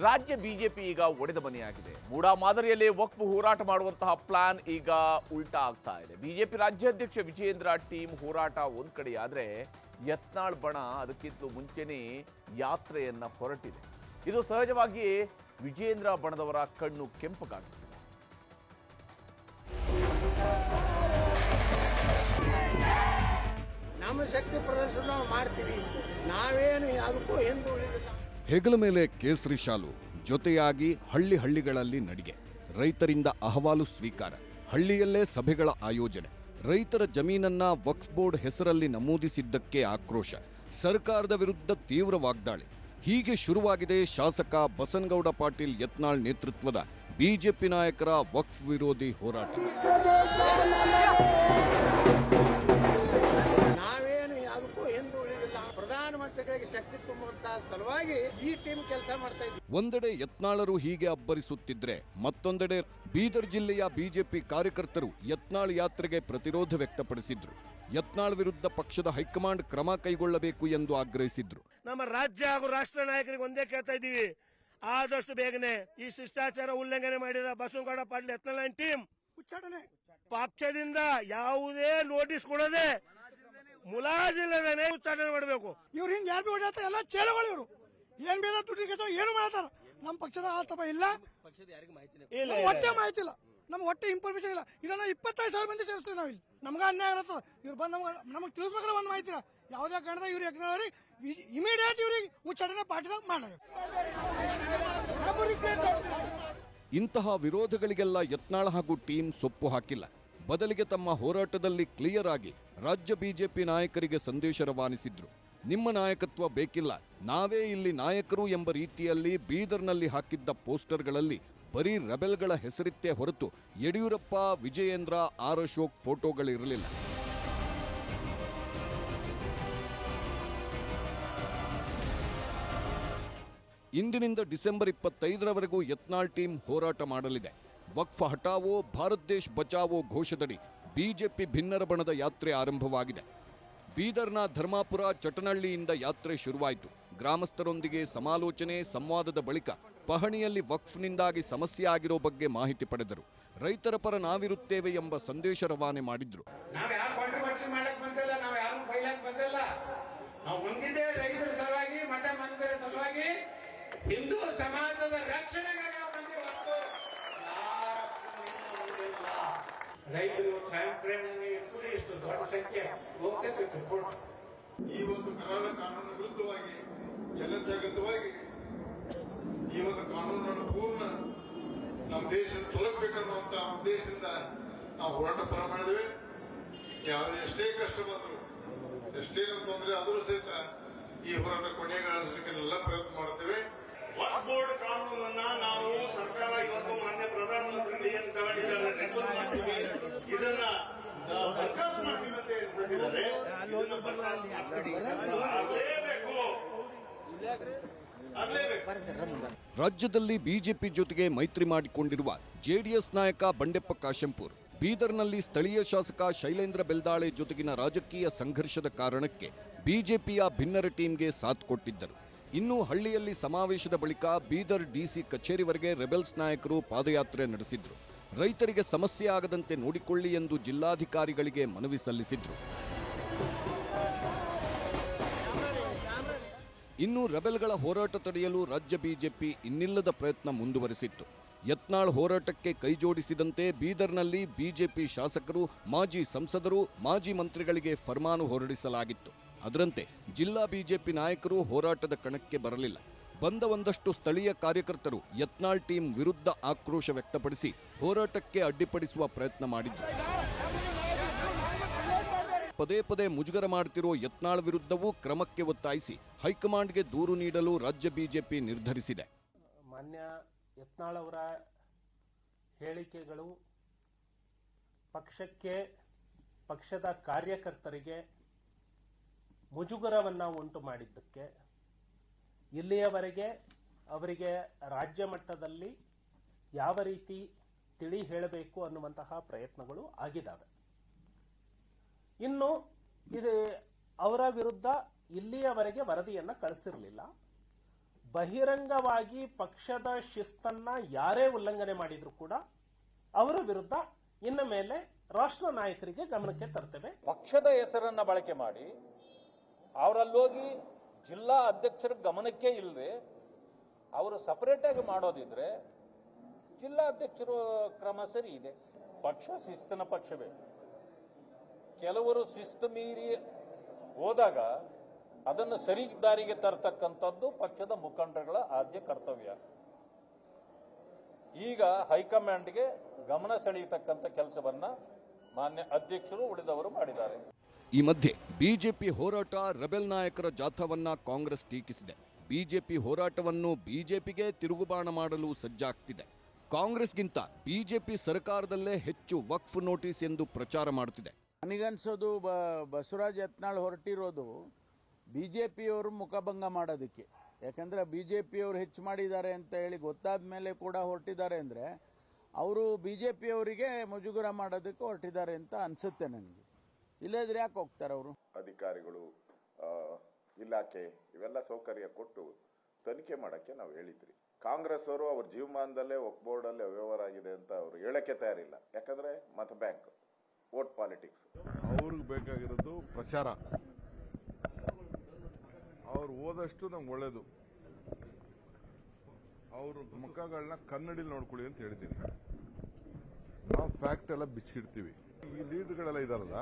ರಾಜ್ಯ ಬಿಜೆಪಿ ಈಗ ಒಡೆದ ಮನೆಯಾಗಿದೆ. ಮೂಡಾ ಮಾದರಿಯಲ್ಲಿ ವಕ್ಫ್ ಹೋರಾಟ ಮಾಡುವಂತಹ ಪ್ಲಾನ್ ಈಗ ಉಲ್ಟಾ ಆಗ್ತಾ ಇದೆ. ಬಿಜೆಪಿ ರಾಜ್ಯಾಧ್ಯಕ್ಷ ವಿಜಯೇಂದ್ರ ಟೀಮ್ ಹೋರಾಟ ಒಂದ್ ಕಡೆಯಾದ್ರೆ ಯತ್ನಾಳ್ ಬಣ ಅದಕ್ಕಿಂತಲೂ ಮುಂಚೆನೇ ಯಾತ್ರೆಯನ್ನ ಹೊರಟಿದೆ. ಇದು ಸಹಜವಾಗಿ ವಿಜಯೇಂದ್ರ ಬಣದವರ ಕಣ್ಣು ಕೆಂಪಗಾಗಿಸಿದೆ. ನಮ್ಮ ಶಕ್ತಿ ಪ್ರದರ್ಶನ ಮಾಡ್ತೀವಿ, ನಾವೇನು ಅದಕ್ಕೂ ಹಿಂದುಳಿದಿಲ್ಲ. ಹೆಗಲ ಮೇಲೆ ಕೇಸರಿ ಶಾಲು, ಜೊತೆಯಾಗಿ ಹಳ್ಳಿಗಳಲ್ಲಿ ನಡಿಗೆ, ರೈತರಿಂದ ಅಹವಾಲು ಸ್ವೀಕಾರ, ಹಳ್ಳಿಯಲ್ಲೇ ಸಭೆಗಳ ಆಯೋಜನೆ, ರೈತರ ಜಮೀನನ್ನ ವಕ್ಫ್ ಬೋರ್ಡ್ ಹೆಸರಲ್ಲಿ ನಮೂದಿಸಿದ್ದಕ್ಕೆ ಆಕ್ರೋಶ, ಸರ್ಕಾರದ ವಿರುದ್ಧ ತೀವ್ರ ವಾಗ್ದಾಳಿ. ಹೀಗೆ ಶುರುವಾಗಿದೆ ಶಾಸಕ ಬಸನಗೌಡ ಪಾಟೀಲ್ ಯತ್ನಾಳ್ ನೇತೃತ್ವದ ಬಿಜೆಪಿ ನಾಯಕರ ವಕ್ಫ್ ವಿರೋಧಿ ಹೋರಾಟ. ಪ್ರಧಾನಮಂತ್ರಿಗಳಿಗೆ ಶಕ್ತಿ ತುಂಬುವಂತಹ ಸಲುವಾಗಿ ಈ ಟೀಮ್ ಕೆಲಸ ಮಾಡ್ತಾ ಇದ್ದೀವಿ. ಒಂದೆಡೆ ಯತ್ನಾಳರು ಹೀಗೆ ಅಬ್ಬರಿಸುತ್ತಿದ್ರೆ, ಮತ್ತೊಂದೆಡೆ ಬೀದರ್ ಜಿಲ್ಲೆಯ ಬಿಜೆಪಿ ಕಾರ್ಯಕರ್ತರು ಯತ್ನಾಳ್ ಯಾತ್ರೆಗೆ ಪ್ರತಿರೋಧ ವ್ಯಕ್ತಪಡಿಸಿದ್ರು. ಯತ್ನಾಳ್ ವಿರುದ್ಧ ಪಕ್ಷದ ಹೈಕಮಾಂಡ್ ಕ್ರಮ ಕೈಗೊಳ್ಳಬೇಕು ಎಂದು ಆಗ್ರಹಿಸಿದ್ರು. ನಮ್ಮ ರಾಜ್ಯ ಹಾಗೂ ರಾಷ್ಟ್ರ ನಾಯಕರಿಗೆ ಒಂದೇ ಕೇಳ್ತಾ ಇದ್ದೀವಿ, ಆದಷ್ಟು ಬೇಗನೆ ಈ ಶಿಷ್ಟಾಚಾರ ಉಲ್ಲಂಘನೆ ಮಾಡಿದ ಬಸನಗೌಡ ಪಾಟೀಲ್ ಯತ್ನಾಳ್ ಟೀಮ್ ಪಕ್ಷದಿಂದ ಯಾವುದೇ ನೋಟಿಸ್ ಕೊಡದೆ ಮುಲಾಜಿಲ್ಲದೇನೆ ಉಚ್ಚಾಟನೆ ಮಾಡಬೇಕು. ಇವ್ರು ಹಿಂಗೆ ಯಾರು ಹೊಡೆಯತ್ತ ಎಲ್ಲ ಚೇಳುಗಳು, ಇವರು ಏನ್ ಬೇಡ ದುಡ್ಡಿಗೆ ಏನು ಮಾಡತಾರ. ನಮ್ಮ ಪಕ್ಷದ ಆತಪ ಇಲ್ಲ, ಹೊಟ್ಟೆ ಮಾಹಿತಿ ಇಲ್ಲ, ನಮ್ಗೆ ಹೊಟ್ಟೆ ಇನ್ಫಾರ್ಮೇಶನ್ ಇಲ್ಲ. ಇದನ್ನ 25,000 ಮಂದಿ ಸೇರಿಸ್ತೀವಿ ನಾವು. ಇಲ್ಲಿ ನಮ್ಗೆ ಅನ್ಯಾಯ ಇರ್ತದೆ. ಇವ್ರು ಬಂದು ನಮಗೆ ತಿಳಿಸ್ಬೇಕಲ್ಲ ಒಂದು ಮಾಹಿತಿ ಇಲ್ಲ. ಯಾವುದೇ ಕಾರಣದ ಇವ್ರು ಎಗ್ನವರಿ ಇಮಿಡಿಯೇಟ್ ಇವ್ರಿಗೆ ಉಚ್ಚಾಟನೆ ಪಾಠದಾಗ ಮಾಡಬೇಕು. ಇಂತಹ ವಿರೋಧಗಳಿಗೆಲ್ಲ ಯತ್ನಾಳ್ ಹಾಗೂ ಟೀಮ್ ಸೊಪ್ಪು ಹಾಕಿಲ್ಲ. ಬದಲಿಗೆ ತಮ್ಮ ಹೋರಾಟದಲ್ಲಿ ಕ್ಲಿಯರ್ ಆಗಿ ರಾಜ್ಯ ಬಿಜೆಪಿ ನಾಯಕರಿಗೆ ಸಂದೇಶ ರವಾನಿಸಿದ್ರು. ನಿಮ್ಮ ನಾಯಕತ್ವ ಬೇಕಿಲ್ಲ, ನಾವೇ ಇಲ್ಲಿ ನಾಯಕರು ಎಂಬ ರೀತಿಯಲ್ಲಿ ಬೀದರ್ನಲ್ಲಿ ಹಾಕಿದ್ದ ಪೋಸ್ಟರ್ಗಳಲ್ಲಿ ಬರೀ ರೆಬೆಲ್ಗಳ ಹೆಸರಿತ್ತೇ ಹೊರತು ಯಡಿಯೂರಪ್ಪ, ವಿಜಯೇಂದ್ರ, ಆರ್ ಅಶೋಕ್ ಫೋಟೋಗಳಿರಲಿಲ್ಲ. ಇಂದಿನಿಂದ ಡಿಸೆಂಬರ್ 25ರವರೆಗೂ ಯತ್ನಾಳ್ ಟೀಮ್ ಹೋರಾಟ ಮಾಡಲಿದೆ. ವಕ್ಫ್ ಹಟಾವೋ, ಭಾರತ್ ದೇಶ್ ಬಚಾವೋ ಘೋಷದಡಿ ಬಿಜೆಪಿ ಭಿನ್ನರ ಬಣದ ಯಾತ್ರೆ ಆರಂಭವಾಗಿದೆ. ಬೀದರ್ನ ಧರ್ಮಾಪುರ, ಚಟನಹಳ್ಳಿಯಿಂದ ಯಾತ್ರೆ ಶುರುವಾಯಿತು. ಗ್ರಾಮಸ್ಥರೊಂದಿಗೆ ಸಮಾಲೋಚನೆ, ಸಂವಾದದ ಬಳಿಕ ಪಹಣಿಯಲ್ಲಿ ವಕ್ಫ್ನಿಂದಾಗಿ ಸಮಸ್ಯೆ ಆಗಿರೋ ಬಗ್ಗೆ ಮಾಹಿತಿ ಪಡೆದರು. ರೈತರ ಪರ ನಾವಿರುತ್ತೇವೆ ಎಂಬ ಸಂದೇಶ ರವಾನೆ ಮಾಡಿದ್ರು. ರೈತರ ಸಲುವಾಗಿ, ಮಠ ಮಂದಿರ ಸಲುವಾಗಿ, ಹಿಂದೂ ಸಮಾಜದ ರಕ್ಷಣೆಗಾಗಿ ರೈತರು ಸ್ವಯಂ ಪ್ರೇರಣೆ ಇಟ್ಕೊಂಡು ಇಷ್ಟು ದೊಡ್ಡ ಸಂಖ್ಯೆ ಹೋಗ್ತೈತಿ. ಈ ಒಂದು ಕರಾಳ ಕಾನೂನು ವಿರುದ್ಧವಾಗಿ ಜನಜಾಗೃತವಾಗಿ ಈ ಒಂದು ಕಾನೂನನ್ನು ಪೂರ್ಣ ನಮ್ಮ ದೇಶ ತೊಲಗಬೇಕನ್ನುವಂತ ಉದ್ದೇಶದಿಂದ ನಾವು ಹೋರಾಟ ಪ್ರಾರಂಭ ಮಾಡಿದ್ದೇವೆ. ಎಷ್ಟೇ ಕಷ್ಟ ಬಂದ್ರು, ಎಷ್ಟೇ ತೊಂದರೆ ಆದರೂ ಸಹಿತ ಈ ಹೋರಾಟ ಕೊನೆಗಾಣಿಸಲಿಕ್ಕೆ ಎಲ್ಲ ಪ್ರಯತ್ನ ಮಾಡುತ್ತೇವೆ. ವಕ್ಫ್ ಬೋರ್ಡ್ ಕಾನೂನನ್ನ ನಾವು ಸರ್ಕಾರ ಇವತ್ತು ಮಾನ್ಯ ಪ್ರಧಾನಮಂತ್ರಿಗಳು ಏನು ತಗೊಂಡಿದ್ದಾರೆ ರೆಗ್ಯುಲರ್ ಮಾಡ್ತೀವಿ, ಇದನ್ನ ಬರ್ಖಾಸ್ತು ಮಾಡ್ತೀವಿ ಅಂತ ಹೇಳ್ತಿದ್ದಾರೆ. ರಾಜ್ಯದಲ್ಲಿ ಬಿಜೆಪಿ ಜೊತೆಗೆ ಮೈತ್ರಿ ಮಾಡಿಕೊಂಡಿರುವ ಜೆಡಿಎಸ್ ನಾಯಕ ಬಂಡೆಪ್ಪ ಕಾಶೆಂಪೂರ್ ಬೀದರ್ನಲ್ಲಿ ಸ್ಥಳೀಯ ಶಾಸಕ ಶೈಲೇಂದ್ರ ಬೆಲ್ದಾಳೆ ಜೊತೆಗಿನ ರಾಜಕೀಯ ಸಂಘರ್ಷದ ಕಾರಣಕ್ಕೆ ಬಿಜೆಪಿಯ ಭಿನ್ನರ ಟೀಮ್ಗೆ ಸಾಥ್ ಕೊಟ್ಟಿದ್ದರು. ಇನ್ನು ಹಳ್ಳಿಯಲ್ಲಿ ಸಮಾವೇಶದ ಬಳಿಕ ಬೀದರ್ ಡಿಸಿ ಕಚೇರಿವರೆಗೆ ರೆಬೆಲ್ಸ್ ನಾಯಕರು ಪಾದಯಾತ್ರೆ ನಡೆಸಿದ್ರು. ರೈತರಿಗೆ ಸಮಸ್ಯೆ ಆಗದಂತೆ ನೋಡಿಕೊಳ್ಳಿ ಎಂದು ಜಿಲ್ಲಾಧಿಕಾರಿಗಳಿಗೆ ಮನವಿ ಸಲ್ಲಿಸಿದ್ರು. ಇನ್ನು ರೆಬೆಲ್ಗಳ ಹೋರಾಟ ತಡೆಯಲು ರಾಜ್ಯ ಬಿಜೆಪಿ ಇನ್ನಿಲ್ಲದ ಪ್ರಯತ್ನ ಮುಂದುವರೆಸಿತ್ತು. ಯತ್ನಾಳ್ ಹೋರಾಟಕ್ಕೆ ಕೈಜೋಡಿಸಿದಂತೆ ಬೀದರ್ನಲ್ಲಿ ಬಿಜೆಪಿ ಶಾಸಕರು, ಮಾಜಿ ಸಂಸದರು, ಮಾಜಿ ಮಂತ್ರಿಗಳಿಗೆ ಫರ್ಮಾನು ಹೊರಡಿಸಲಾಗಿತ್ತು. ಅದರಂತೆ ಜಿಲ್ಲಾ ಬಿಜೆಪಿ ನಾಯಕರು ಹೋರಾಟದ ಕಣಕ್ಕೆ ಬರಲಿಲ್ಲ. ಬಂದ ಒಂದಷ್ಟು ಸ್ಥಳೀಯ ಕಾರ್ಯಕರ್ತರು ಯತ್ನಾಳ್ ಟೀಮ್ ವಿರುದ್ಧ ಆಕ್ರೋಶ ವ್ಯಕ್ತಪಡಿಸಿ ಹೋರಾಟಕ್ಕೆ ಅಡ್ಡಿಪಡಿಸುವ ಪ್ರಯತ್ನ ಮಾಡಿದ್ರು. ಪದೇ ಪದೇ ಮುಜುಗರ ಮಾಡುತ್ತಿರೋ ಯತ್ನಾಳ್ ವಿರುದ್ಧವೂ ಕ್ರಮಕ್ಕೆ ಒತ್ತಾಯಿಸಿ ಹೈಕಮಾಂಡ್ಗೆ ದೂರು ನೀಡಲು ರಾಜ್ಯ ಬಿಜೆಪಿ ನಿರ್ಧರಿಸಿದೆ. ಮಾನ್ಯ ಯತ್ನಾಳ್ ಅವರ ಹೇಳಿಕೆಗಳು ಪಕ್ಷಕ್ಕೆ, ಪಕ್ಷದ ಕಾರ್ಯಕರ್ತರಿಗೆ ಮುಜುಗರವನ್ನು ಉಂಟು ಮಾಡಿದ್ದಕ್ಕೆ ಇಲ್ಲಿಯವರೆಗೆ ಅವರಿಗೆ ರಾಜ್ಯ ಮಟ್ಟದಲ್ಲಿ ಯಾವ ರೀತಿ ತಿಳಿ ಹೇಳಬೇಕು ಅನ್ನುವಂತಹ ಪ್ರಯತ್ನಗಳು ಆಗಿದ್ದಾವೆ. ಇನ್ನು ಇದು ಅವರ ವಿರುದ್ಧ ಇಲ್ಲಿಯವರೆಗೆ ವರದಿಯನ್ನು ಕಳಿಸಿರಲಿಲ್ಲ. ಬಹಿರಂಗವಾಗಿ ಪಕ್ಷದ ಶಿಸ್ತನ್ನ ಯಾರೇ ಉಲ್ಲಂಘನೆ ಮಾಡಿದ್ರು ಕೂಡ ಅವರ ವಿರುದ್ಧ ಇನ್ನು ಮೇಲೆ ರಾಷ್ಟ್ರ ನಾಯಕರಿಗೆ ಗಮನಕ್ಕೆ ತರ್ತೇವೆ. ಪಕ್ಷದ ಹೆಸರನ್ನ ಬಳಕೆ ಮಾಡಿ ಅವರಲ್ಲೋಗಿ ಜಿಲ್ಲಾ ಅಧ್ಯಕ್ಷರ ಗಮನಕ್ಕೆ ಇಲ್ಲದೆ ಅವರು ಸಪರೇಟ್ ಆಗಿ ಮಾಡೋದಿದ್ರೆ ಜಿಲ್ಲಾ ಅಧ್ಯಕ್ಷರು ಕ್ರಮ ಸರಿ ಇದೆ. ಪಕ್ಷ ಶಿಸ್ತಿನ ಪಕ್ಷವೇ. ಕೆಲವರು ಶಿಸ್ತು ಮೀರಿ ಹೋದಾಗ ಅದನ್ನು ಸರಿ ದಾರಿಗೆ ತರತಕ್ಕಂಥದ್ದು ಪಕ್ಷದ ಮುಖಂಡರುಗಳ ಆದ್ಯ ಕರ್ತವ್ಯ. ಈಗ ಹೈಕಮಾಂಡ್ಗೆ ಗಮನ ಸೆಳೆಯತಕ್ಕಂಥ ಕೆಲಸವನ್ನ ಮಾನ್ಯ ಅಧ್ಯಕ್ಷರು ಉಳಿದವರು ಮಾಡಿದ್ದಾರೆ. ಈ ಮಧ್ಯೆ ಬಿಜೆಪಿ ಹೋರಾಟ ರೆಬೆಲ್ ನಾಯಕರ ಜಾಥಾವನ್ನ ಕಾಂಗ್ರೆಸ್ ಟೀಕಿಸಿದೆ. ಬಿಜೆಪಿ ಹೋರಾಟವನ್ನು ಬಿಜೆಪಿಗೆ ತಿರುಗುಬಾಣ ಮಾಡಲು ಸಜ್ಜಾಗ್ತಿದೆ. ಕಾಂಗ್ರೆಸ್ಗಿಂತ ಬಿಜೆಪಿ ಸರ್ಕಾರದಲ್ಲೇ ಹೆಚ್ಚು ವಕ್ಫ್ ನೋಟಿಸ್ ಎಂದು ಪ್ರಚಾರ ಮಾಡುತ್ತಿದೆ. ನನಗನ್ಸೋದು ಬಸವರಾಜ್ ಯತ್ನಾಳ್ ಹೊರಟಿರೋದು ಬಿಜೆಪಿಯವರು ಮುಖಭಂಗ ಮಾಡೋದಕ್ಕೆ. ಯಾಕಂದ್ರೆ ಬಿಜೆಪಿಯವರು ಹೆಚ್ಚು ಮಾಡಿದ್ದಾರೆ ಅಂತ ಹೇಳಿ ಗೊತ್ತಾದ ಮೇಲೆ ಕೂಡ ಹೊರಟಿದ್ದಾರೆ ಅಂದ್ರೆ ಅವರು ಬಿಜೆಪಿಯವರಿಗೆ ಮುಜುಗರ ಮಾಡೋದಕ್ಕೆ ಹೊರಟಿದ್ದಾರೆ ಅಂತ ಅನ್ಸುತ್ತೆ ನನಗೆ. ಇಲ್ಲದ್ರೆ ಯಾಕೆ ಹೋಗ್ತಾರೆ ಅವರು? ಅಧಿಕಾರಿಗಳು, ಇಲಾಖೆ ಇವೆಲ್ಲ ಸೌಕರ್ಯ ಕೊಟ್ಟು ತನಿಖೆ ಮಾಡಕ್ಕೆ ನಾವು ಹೇಳಿದ್ರಿ. ಕಾಂಗ್ರೆಸ್ ಅವರು ಅವ್ರ ಜೀವಮಾನದಲ್ಲೇ ವಕ್ಫ್ ಬೋರ್ಡಲ್ಲಿ ಅವ್ಯವಹಾರ ಆಗಿದೆ ಅಂತ ಅವರು ಹೇಳಕ್ಕೆ ತಯಾರಿಲ್ಲ. ಯಾಕಂದ್ರೆ ಮತ ಬ್ಯಾಂಕ್, ವೋಟ್ ಪಾಲಿಟಿಕ್ಸ್. ಅವ್ರಿಗೆ ಬೇಕಾಗಿರೋದು ಪ್ರಚಾರ. ಅವ್ರು ಹೋದಷ್ಟು ನಮ್ಗೆ ಒಳ್ಳೇದು. ಅವ್ರ ಮುಖಗಳನ್ನ ಕನ್ನಡಿಲಿ ನೋಡ್ಕೊಳ್ಳಿ ಅಂತ ಹೇಳಿದ್ದೀನಿ. ನಾವು ಫ್ಯಾಕ್ಟ್ ಎಲ್ಲ ಬಿಚ್ಚಿಡ್ತೀವಿ. ಈ ಲೀಡರ್ಗಳೆಲ್ಲ ಇದಾರಲ್ಲ,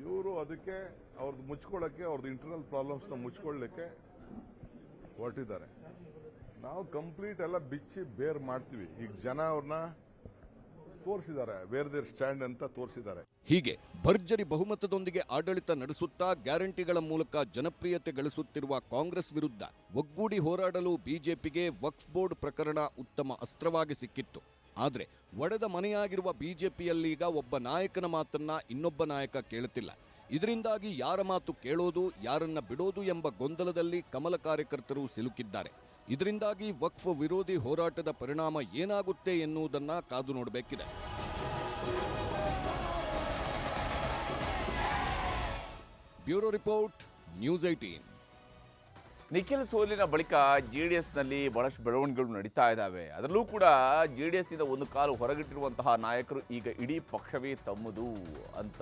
ಇವರು ಅದಕ್ಕೆ ಅವ್ರದ್ದು ಮುಚ್ಕೊಳ್ಳೋಕ್ಕೆ, ಅವ್ರದ್ದು ಇಂಟರ್ನಲ್ ಪ್ರಾಬ್ಲಮ್ಸ್ನ ಮುಚ್ಕೊಳ್ಳಿಕ್ಕೆ ಹೊರಟಿದ್ದಾರೆ. ನಾವು ಕಂಪ್ಲೀಟ್ ಎಲ್ಲ ಬಿಚ್ಚಿ ಬೇರ್ ಮಾಡ್ತೀವಿ. ಈಗ ಜನ ಅವ್ರನ್ನ ತೋರಿಸಿದ್ದಾರೆ, ವೇರ್ ದೇರ್ ಸ್ಟ್ಯಾಂಡ್ ಅಂತ ತೋರಿಸಿದ್ದಾರೆ. ಹೀಗೆ ಭರ್ಜರಿ ಬಹುಮತದೊಂದಿಗೆ ಆಡಳಿತ ನಡೆಸುತ್ತಾ ಗ್ಯಾರಂಟಿಗಳ ಮೂಲಕ ಜನಪ್ರಿಯತೆ ಗಳಿಸುತ್ತಿರುವ ಕಾಂಗ್ರೆಸ್ ವಿರುದ್ಧ ಒಗ್ಗೂಡಿ ಹೋರಾಡಲು ಬಿಜೆಪಿಗೆ ವಕ್ಫ್ ಬೋರ್ಡ್ ಪ್ರಕರಣ ಉತ್ತಮ ಅಸ್ತ್ರವಾಗಿ ಸಿಕ್ಕಿತ್ತು. ಆದರೆ ಒಡೆದ ಮನೆಯಾಗಿರುವ ಬಿಜೆಪಿಯಲ್ಲೀಗ ಒಬ್ಬ ನಾಯಕನ ಮಾತನ್ನ ಇನ್ನೊಬ್ಬ ನಾಯಕ ಕೇಳುತ್ತಿಲ್ಲ. ಇದರಿಂದಾಗಿ ಯಾರ ಮಾತು ಕೇಳೋದು, ಯಾರನ್ನ ಬಿಡೋದು ಎಂಬ ಗೊಂದಲದಲ್ಲಿ ಕಮಲ ಕಾರ್ಯಕರ್ತರು ಸಿಲುಕಿದ್ದಾರೆ. ಇದರಿಂದಾಗಿ ವಕ್ಫ್ ವಿರೋಧಿ ಹೋರಾಟದ ಪರಿಣಾಮ ಏನಾಗುತ್ತೆ ಎನ್ನುವುದನ್ನ ಕಾದು ನೋಡಬೇಕಿದೆ. Bureau report, news 18. ನಿಖಿಲ್ ಸೋಲಿನ ಬಳಿಕ ಜೆಡಿಎಸ್ನಲ್ಲಿ ಬಹಳಷ್ಟು ಬೆಳವಣಿಗೆಗಳು ನಡೀತಾ ಇದ್ದಾವೆ. ಅದರಲ್ಲೂ ಕೂಡ ಜೆಡಿಎಸ್ನಿಂದ ಒಂದು ಕಾಲು ಹೊರಗಿಟ್ಟಿರುವಂತಹ ನಾಯಕರು ಈಗ ಇಡೀ ಪಕ್ಷವೇ ತಮ್ಮದು ಅಂತ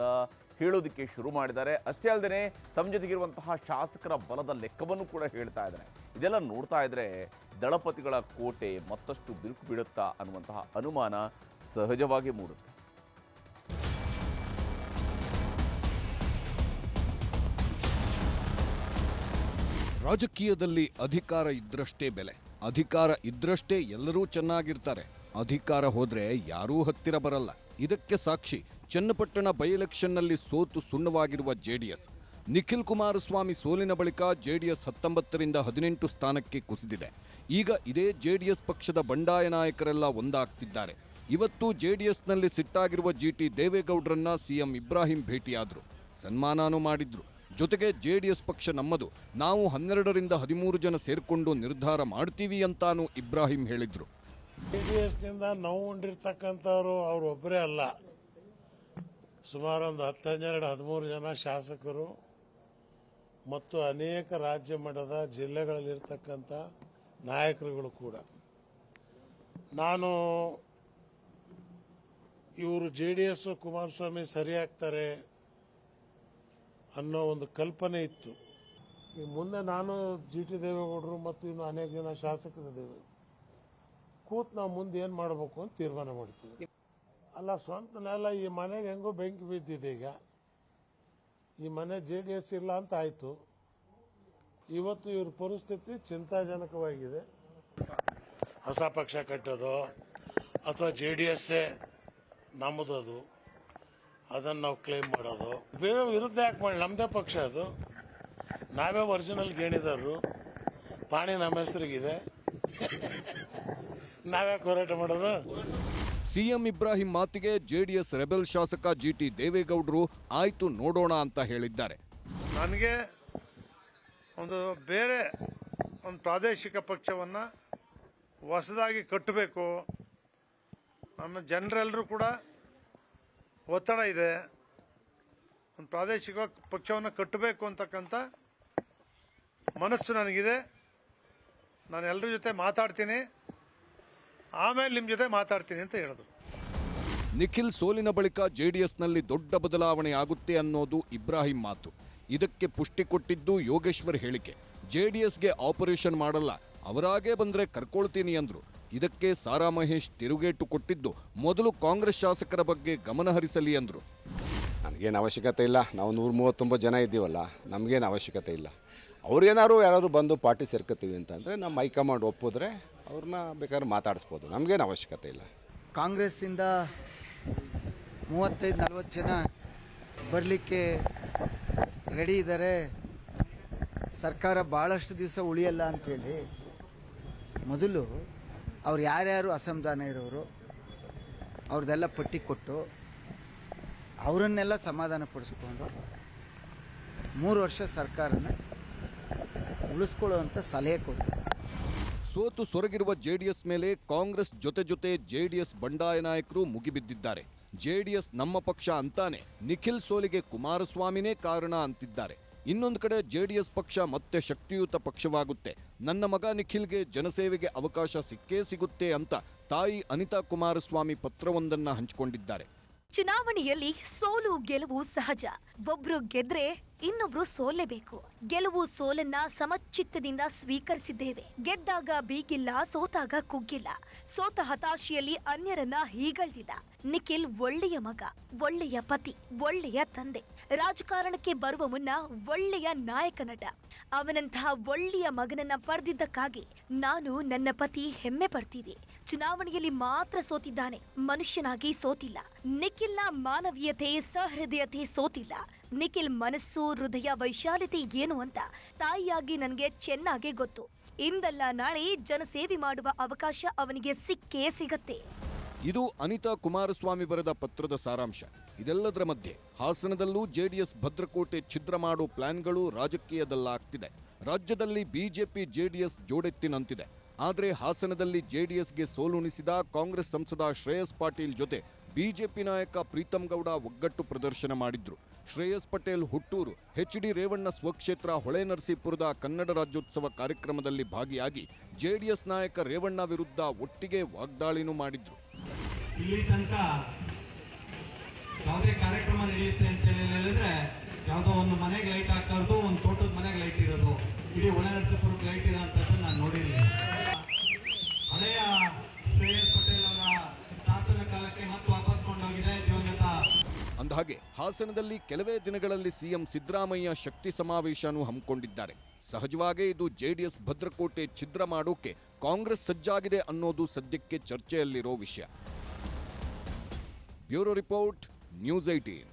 ಹೇಳೋದಕ್ಕೆ ಶುರು ಮಾಡಿದ್ದಾರೆ. ಅಷ್ಟೇ ಅಲ್ಲದೆ ತಮ್ಮ ಜೊತೆಗಿರುವಂತಹ ಶಾಸಕರ ಬಲದ ಲೆಕ್ಕವನ್ನು ಕೂಡ ಹೇಳ್ತಾ ಇದ್ದಾರೆ. ಇದೆಲ್ಲ ನೋಡ್ತಾ ಇದ್ರೆ ದಳಪತಿಗಳ ಕೋಟೆ ಮತ್ತಷ್ಟು ಬಿರುಕು ಬಿಡುತ್ತಾ ಅನ್ನುವಂತಹ ಅನುಮಾನ ಸಹಜವಾಗಿ ಮೂಡುತ್ತೆ. ರಾಜಕೀಯದಲ್ಲಿ ಅಧಿಕಾರ ಇದ್ರಷ್ಟೇ ಬೆಲೆ, ಅಧಿಕಾರ ಇದ್ರಷ್ಟೇ ಎಲ್ಲರೂ ಚೆನ್ನಾಗಿರ್ತಾರೆ. ಅಧಿಕಾರ ಹೋದ್ರೆ ಯಾರೂ ಹತ್ತಿರ ಬರಲ್ಲ. ಇದಕ್ಕೆ ಸಾಕ್ಷಿ ಚನ್ನಪಟ್ಟಣ ಬೈ ಎಲೆಕ್ಷನ್ನಲ್ಲಿ ಸೋತು ಸುಣ್ಣವಾಗಿರುವ ಜೆಡಿಎಸ್. ನಿಖಿಲ್ ಕುಮಾರಸ್ವಾಮಿ ಸೋಲಿನ ಬಳಿಕ ಜೆಡಿಎಸ್ 19ರಿಂದ 18 ಸ್ಥಾನಕ್ಕೆ ಕುಸಿದಿದೆ. ಈಗ ಇದೇ ಜೆಡಿಎಸ್ ಪಕ್ಷದ ಬಂಡಾಯ ನಾಯಕರೆಲ್ಲ ಒಂದಾಗ್ತಿದ್ದಾರೆ. ಇವತ್ತು ಜೆಡಿಎಸ್ನಲ್ಲಿ ಸಿಟ್ಟಾಗಿರುವ ಜಿಟಿ ದೇವೇಗೌಡರನ್ನ ಸಿಎಂ ಇಬ್ರಾಹಿಂ ಭೇಟಿಯಾದ್ರು, ಸನ್ಮಾನನೂ ಮಾಡಿದ್ರು. ಜೊತೆಗೆ ಜೆಡಿಎಸ್ ಪಕ್ಷ ನಮ್ಮದು, ನಾವು 12ರಿಂದ 13 ಜನ ಸೇರ್ಕೊಂಡು ನಿರ್ಧಾರ ಮಾಡ್ತೀವಿ ಅಂತಾನೂ ಇಬ್ರಾಹಿಂ ಹೇಳಿದ್ರು. ಜೆಡಿಎಸ್ನಿಂದ ನೋವು ಉಂಡಿರ್ತಕ್ಕಂಥವ್ರು ಅವರು ಒಬ್ಬರೇ ಅಲ್ಲ, ಸುಮಾರು ಒಂದು 10-12-13 ಜನ ಶಾಸಕರು ಮತ್ತು ಅನೇಕ ರಾಜ್ಯ ಮಟ್ಟದ ಜಿಲ್ಲೆಗಳಲ್ಲಿರ್ತಕ್ಕಂಥ ನಾಯಕರುಗಳು ಕೂಡ. ನಾನು ಇವರು ಜೆಡಿಎಸ್ ಕುಮಾರಸ್ವಾಮಿ ಸರಿಯಾಗ್ತಾರೆ ಅನ್ನೋ ಒಂದು ಕಲ್ಪನೆ ಇತ್ತು. ಈ ಮುಂದೆ ನಾನು ಜಿಟಿ ದೇವೇಗೌಡರು ಮತ್ತು ಇನ್ನು ಅನೇಕ ಜನ ಶಾಸಕರಿದ್ದೇವೆ, ಕೂತ್ ನಾವು ಮುಂದೆ ಏನು ಮಾಡಬೇಕು ಅಂತ ತೀರ್ಮಾನ ಮಾಡ್ತೀವಿ. ಅಲ್ಲ, ಸ್ವಂತ ನೆಲ ಈ ಮನೆಗೆ ಹೆಂಗೋ ಬೆಂಕಿ ಬಿದ್ದಿದೆ. ಈಗ ಈ ಮನೆ ಜೆಡಿಎಸ್ ಇಲ್ಲ ಅಂತ ಆಯ್ತು. ಇವತ್ತು ಇವ್ರ ಪರಿಸ್ಥಿತಿ ಚಿಂತಾಜನಕವಾಗಿದೆ. ಹೊಸ ಪಕ್ಷ ಕಟ್ಟೋದು ಅಥವಾ ಜೆಡಿಎಸ್ಸೇ ನಮ್ಮದು, ಅದನ್ನು ನಾವು ಕ್ಲೇಮ್ ಮಾಡೋದು, ಬೇರೆ ವಿರುದ್ಧ ಯಾಕೆ ಮಾಡಿ? ನಮ್ಮದೇ ಪಕ್ಷ ಅದು, ನಾವೇ ಒರಿಜಿನಲ್ ಗೇಣಿದಾರರು, ಪಾಣಿ ನಮ್ಮ ಹೆಸರಿಗಿದೆ, ನಾವ್ಯಾಕೆ ಹೋರಾಟ ಮಾಡೋದು? ಸಿಎಂ ಇಬ್ರಾಹಿಂ ಮಾತಿಗೆ ಜೆಡಿಎಸ್ ರೆಬೆಲ್ ಶಾಸಕ ಜಿಟಿ ದೇವೇಗೌಡರು ಆಯ್ತು ನೋಡೋಣ ಅಂತ ಹೇಳಿದ್ದಾರೆ. ನನಗೆ ಒಂದು ಬೇರೆ ಒಂದು ಪ್ರಾದೇಶಿಕ ಪಕ್ಷವನ್ನು ಹೊಸದಾಗಿ ಕಟ್ಟಬೇಕು, ನಮ್ಮ ಜನರೆಲ್ಲರೂ ಕೂಡ ಒತ್ತಡ ಇದೆ, ಒಂದು ಪ್ರಾದೇಶಿಕ ಪಕ್ಷವನ್ನು ಕಟ್ಟಬೇಕು ಅಂತಕ್ಕಂಥ ಮನಸ್ಸು ನನಗಿದೆ. ನಾನು ಎಲ್ಲರ ಜೊತೆ ಮಾತಾಡ್ತೀನಿ, ಆಮೇಲೆ ನಿಮ್ಮ ಜೊತೆ ಮಾತಾಡ್ತೀನಿ ಅಂತ ಹೇಳಿದ್ರು. ನಿಖಿಲ್ ಸೋಲಿನ ಬಳಿಕ ಜೆಡಿಎಸ್ನಲ್ಲಿ ದೊಡ್ಡ ಬದಲಾವಣೆ ಆಗುತ್ತೆ ಅನ್ನೋದು ಇಬ್ರಾಹಿಂ ಮಾತು. ಇದಕ್ಕೆ ಪುಷ್ಟಿ ಕೊಟ್ಟಿದ್ದು ಯೋಗೇಶ್ವರ್ ಹೇಳಿಕೆ. ಜೆಡಿಎಸ್ಗೆ ಆಪರೇಷನ್ ಮಾಡಲ್ಲ, ಅವರಾಗೇ ಬಂದ್ರೆ ಕರ್ಕೊಳ್ತೀನಿ ಅಂದ್ರು. ಇದಕ್ಕೆ ಸಾರಾ ಮಹೇಶ್ ತಿರುಗೇಟು ಕೊಟ್ಟಿದ್ದು ಮೊದಲು ಕಾಂಗ್ರೆಸ್ ಶಾಸಕರ ಬಗ್ಗೆ ಗಮನ ಹರಿಸಲಿ ಅಂದ್ರು. ನನಗೇನು ಅವಶ್ಯಕತೆ ಇಲ್ಲ, ನಾವು 139 ಜನ ಇದ್ದೀವಲ್ಲ, ನಮಗೇನು ಅವಶ್ಯಕತೆ ಇಲ್ಲ. ಯಾರಾದ್ರು ಬಂದು ಪಾರ್ಟಿ ಸೇರ್ಕೋತೀವಿ ಅಂತಂದರೆ ನಮ್ಮ ಹೈಕಮಾಂಡ್ ಒಪ್ಪಿದ್ರೆ ಅವ್ರನ್ನ ಬೇಕಾದ್ರೆ ಮಾತಾಡಿಸ್ಬೋದು, ನಮಗೇನು ಅವಶ್ಯಕತೆ ಇಲ್ಲ. ಕಾಂಗ್ರೆಸ್ಸಿಂದ 35-40 ಜನ ಬರಲಿಕ್ಕೆ ರೆಡಿ ಇದ್ದಾರೆ. ಸರ್ಕಾರ ಭಾಳಷ್ಟು ದಿವಸ ಉಳಿಯಲ್ಲ ಅಂಥೇಳಿ ಮೊದಲು ಅವ್ರು ಯಾರ್ಯಾರು ಅಸಮಾಧಾನ ಇರೋರು ಅವ್ರದ್ದೆಲ್ಲ ಪಟ್ಟಿ ಕೊಟ್ಟು ಅವರನ್ನೆಲ್ಲ ಸಮಾಧಾನ ಪಡಿಸ್ಕೊಂಡು 3 ವರ್ಷ ಸರ್ಕಾರನ ಉಳಿಸ್ಕೊಳ್ಳುವಂಥ ಸಲಹೆ ಕೊಡ್ತಾರೆ. ಸೋತು ಸೊರಗಿರುವ ಜೆಡಿಎಸ್ ಮೇಲೆ ಕಾಂಗ್ರೆಸ್ ಜೊತೆ ಜೆಡಿಎಸ್ ಬಂಡಾಯ ನಾಯಕರು ಮುಗಿಬಿದ್ದಿದ್ದಾರೆ. ಜೆಡಿಎಸ್ ನಮ್ಮ ಪಕ್ಷ ಅಂತಾನೆ ನಿಖಿಲ್ ಸೋಲಿಗೆ ಕುಮಾರಸ್ವಾಮಿನೇ ಕಾರಣ ಅಂತಿದ್ದಾರೆ. ಇನ್ನೊಂದು ಕಡೆ ಜೆಡಿಎಸ್ ಪಕ್ಷ ಮತ್ತೆ ಶಕ್ತಿಯುತ ಪಕ್ಷವಾಗುತ್ತೆ, ನನ್ನ ಮಗ ನಿಖಿಲ್ಗೆ ಜನಸೇವೆಗೆ ಅವಕಾಶ ಸಿಕ್ಕೇ ಸಿಗುತ್ತೆ ಅಂತ ತಾಯಿ ಅನಿತಾ ಕುಮಾರಸ್ವಾಮಿ ಪತ್ರವೊಂದನ್ನ ಹಂಚಿಕೊಂಡಿದ್ದಾರೆ. ಚುನಾವಣೆಯಲ್ಲಿ ಸೋಲು ಗೆಲುವು ಸಹಜ. ಒಬ್ರು ಗೆದ್ರೆ ಇನ್ನೊಬ್ರು ಸೋಲೇಬೇಕು. ಗೆಲುವು ಸೋಲನ್ನ ಸಮಚಿತ್ತದಿಂದ ಸ್ವೀಕರಿಸಿದ್ದೇವೆ. ಗೆದ್ದಾಗ ಬೀಗಿಲ್ಲ, ಸೋತಾಗ ಕುಗ್ಗಿಲ್ಲ. ಸೋತ ಹತಾಶೆಯಲ್ಲಿ ಅನ್ಯರನ್ನ ಹೀಗಳ್ದಿಲ್ಲ. ನಿಖಿಲ್ ಒಳ್ಳೆಯ ಮಗ, ಒಳ್ಳೆಯ ಪತಿ, ಒಳ್ಳೆಯ ತಂದೆ. ರಾಜಕಾರಣಕ್ಕೆ ಬರುವ ಮುನ್ನ ಒಳ್ಳೆಯ ನಾಯಕ ನಟ. ಅವನಂತಹ ಒಳ್ಳೆಯ ಮಗನನ್ನ ಪಡೆದಿದ್ದಕ್ಕಾಗಿ ನಾನು, ನನ್ನ ಪತಿ ಹೆಮ್ಮೆ ಪಡ್ತೀವಿ. ಚುನಾವಣೆಯಲ್ಲಿ ಮಾತ್ರ ಸೋತಿದ್ದಾನೆ, ಮನುಷ್ಯನಾಗಿ ಸೋತಿಲ್ಲ. ನಿಖಿಲ್ನ ಮಾನವೀಯತೆ, ಸಹೃದಯತೆ ಸೋತಿಲ್ಲ. ನಿಖಿಲ್ ಮನಸ್ಸು, ಹೃದಯ, ವೈಶಾಲ್ಯತೆ ಏನು ಅಂತ ತಾಯಿಯಾಗಿ ನನಗೆ ಚೆನ್ನಾಗಿ ಗೊತ್ತು. ಇಂದಲ್ಲ ನಾಳೆ ಜನಸೇವೆ ಮಾಡುವ ಅವಕಾಶ ಅವನಿಗೆ ಸಿಕ್ಕೇ ಸಿಗತ್ತೆ. ಇದು ಅನಿತಾ ಕುಮಾರಸ್ವಾಮಿ ಬರೆದ ಪತ್ರದ ಸಾರಾಂಶ. ಇದೆಲ್ಲದರ ಮಧ್ಯೆ ಹಾಸನದಲ್ಲೂ ಜೆಡಿಎಸ್ ಭದ್ರಕೋಟೆ ಛಿದ್ರ ಮಾಡೋ ಪ್ಲಾನ್ಗಳು ರಾಜಕೀಯದಲ್ಲಾಗ್ತಿದೆ. ರಾಜ್ಯದಲ್ಲಿ ಬಿಜೆಪಿ ಜೆಡಿಎಸ್ ಜೋಡೆತ್ತಿನಂತಿದೆ. ಆದರೆ ಹಾಸನದಲ್ಲಿ ಜೆಡಿಎಸ್ಗೆ ಸೋಲುಣಿಸಿದ ಕಾಂಗ್ರೆಸ್ ಸಂಸದ ಶ್ರೇಯಸ್ ಪಾಟೀಲ್ ಜೊತೆ ಬಿಜೆಪಿ ನಾಯಕ ಪ್ರೀತಂ ಗೌಡ ಒಗ್ಗಟ್ಟು ಪ್ರದರ್ಶನ ಮಾಡಿದ್ರು. ಶ್ರೇಯಸ್ ಪಟೇಲ್ ಹುಟ್ಟೂರು ಎಚ್.ಡಿ. ರೇವಣ್ಣ ಸ್ವಕ್ಷೇತ್ರ ಹೊಳೆನರಸೀಪುರದ ಕನ್ನಡ ರಾಜ್ಯೋತ್ಸವ ಕಾರ್ಯಕ್ರಮದಲ್ಲಿ ಭಾಗಿಯಾಗಿ ಜೆಡಿಎಸ್ ನಾಯಕ ರೇವಣ್ಣ ವಿರುದ್ಧ ಒಟ್ಟಿಗೆ ವಾಗ್ದಾಳಿನೂ ಮಾಡಿದ್ರು. ಇಲ್ಲಿ ತನಕ ಯಾವುದೇ ಕಾರ್ಯಕ್ರಮ ನಡೆಯುತ್ತೆ ಅಂತ ಹೇಳಿದ್ರೆ ಯಾವುದೋ ಒಂದು ಮನೆಗೆ ಲೈಟ್ ಹಾಕ್ತಾ ಇರೋದು, ಒಂದು ತೋಟದ ಮನೆಗೆ ಲೈಟ್ ಇರೋದು, ಇಡೀ ಹೊಳೆನರಸೀಪುರಕ್ಕೆ ಲೈಟ್ ಇರೋಂಥದ್ದು ನಾನು ನೋಡಿರಲಿಲ್ಲ. ಹಳೆಯ ಶ್ರೇಯಸ್ ಪಟೇಲ್ ಅವರ ತಾತನ ಕಾಲಕ್ಕೆ ಮತ್ತೆ ವಾಪಸ್ ಕೊಂಡೋಗಿದೆ ದಿವಂಗತ. ಅಂದಹಾಗೆ ಹಾಸನದಲ್ಲಿ ಕೆಲವೇ ದಿನಗಳಲ್ಲಿ ಸಿಎಂ ಸಿದ್ದರಾಮಯ್ಯ ಶಕ್ತಿ ಸಮಾವೇಶನೂ ಹಮ್ಮಿಕೊಂಡಿದ್ದಾರೆ. ಸಹಜವಾಗೇ ಇದು ಜೆಡಿಎಸ್ ಭದ್ರಕೋಟೆ ಛಿದ್ರ ಮಾಡೋಕೆ ಕಾಂಗ್ರೆಸ್ ಸಜ್ಜಾಗಿದೆ ಅನ್ನೋದು ಸದ್ಯಕ್ಕೆ ಚರ್ಚೆಯಲ್ಲಿರೋ ವಿಷಯ. Bureau report, news 18.